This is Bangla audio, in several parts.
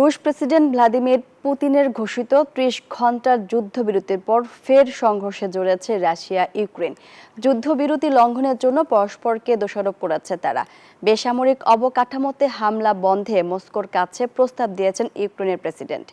রুশ প্রেসিডেন্ট ভ্লাদিমির পুতিনের ঘোষিত ৩০ ঘণ্টার যুদ্ধবিরতির পর ফের সংঘর্ষে জড়িয়েছে রাশিয়া ইউক্রেন। যুদ্ধবিরতি লঙ্ঘনের জন্য পরস্পরকে দোষারোপ করেছে তারা। বেসামরিক অবকাঠামোতে হামলা বন্ধে মস্কোর কাছে প্রস্তাব দিয়েছেন ইউক্রেনের প্রেসিডেন্ট।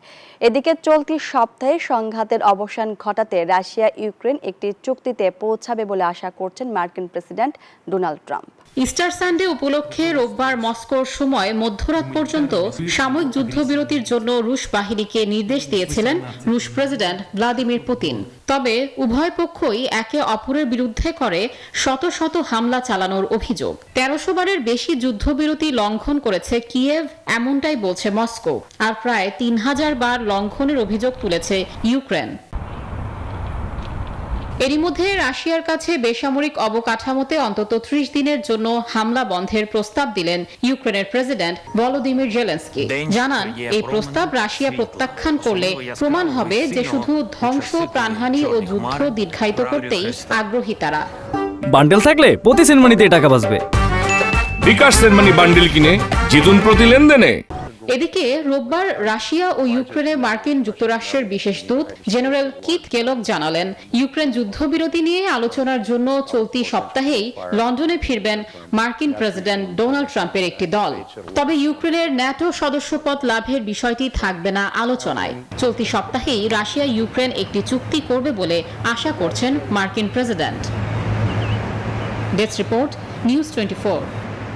এদিকে চলতি সপ্তাহে সংঘাতের অবসান ঘটাতে রাশিয়া ইউক্রেন একটি চুক্তিতে পৌঁছাবে বলে আশা করছেন মার্কিন president Donald Trump. Easter Sunday উপলক্ষে রোববার মস্কোর সময় মধ্যরাত পর্যন্ত সাময়িক যুদ্ধবিরতির জন্য রুশ বাহিনীকে নির্দেশ দিয়েছিলেন রুশ প্রেসিডেন্ট ভ্লাদিমির পুতিন। তবে উভয় পক্ষই একে অপরের বিরুদ্ধে করে শত শত হামলা চালানোর অভিযোগ। ১৩০০ বারের বেশি যুদ্ধবিরতি লঙ্ঘন করেছে কিয়েভ, এমনটাই বলছে মস্কো। আর প্রায় ৩০০০ বার লঙ্ঘনের অভিযোগ তুলেছে ইউক্রেন। এরই মধ্যে রাশিয়ার কাছে বেসামরিক অবকাঠামোতে অন্তত ৩০ দিনের জন্য হামলা বন্ধের প্রস্তাব দিলেন ইউক্রেনের প্রেসিডেন্ট ভলোদিমির জেলেনস্কি। জানান, এই প্রস্তাব রাশিয়া প্রত্যাখ্যান করলে প্রমাণ হবে যে শুধু ধ্বংস, প্রাণহানি ও যুদ্ধ দীর্ঘায়িত করতেই আগ্রহী তারা। বান্ডেল থাকলে প্রতি সেনমানিতে টাকা বাঁচবে। বিকাশ সেনমানি বান্ডেল কিনে জিতুন প্রতি লেনদেনে। এদিকে রোববার রাশিয়া ও ইউক্রেনে মার্কিন যুক্তরাষ্ট্রের বিশেষ দূত জেনারেল কিথ কেলগ জানালেন, ইউক্রেন যুদ্ধবিরতি নিয়ে আলোচনার জন্য চলতি সপ্তাহেই লন্ডনে ফিরবেন মার্কিন প্রেসিডেন্ট ডোনাল্ড ট্রাম্পের একটি দল। তবে ইউক্রেনের ন্যাটো সদস্যপদ লাভের বিষয়টি থাকবে না আলোচনায়। চলতি সপ্তাহেই রাশিয়া ইউক্রেন একটি চুক্তি করবে বলে আশা করছেন মার্কিন প্রেসিডেন্ট। Desk report, news 24।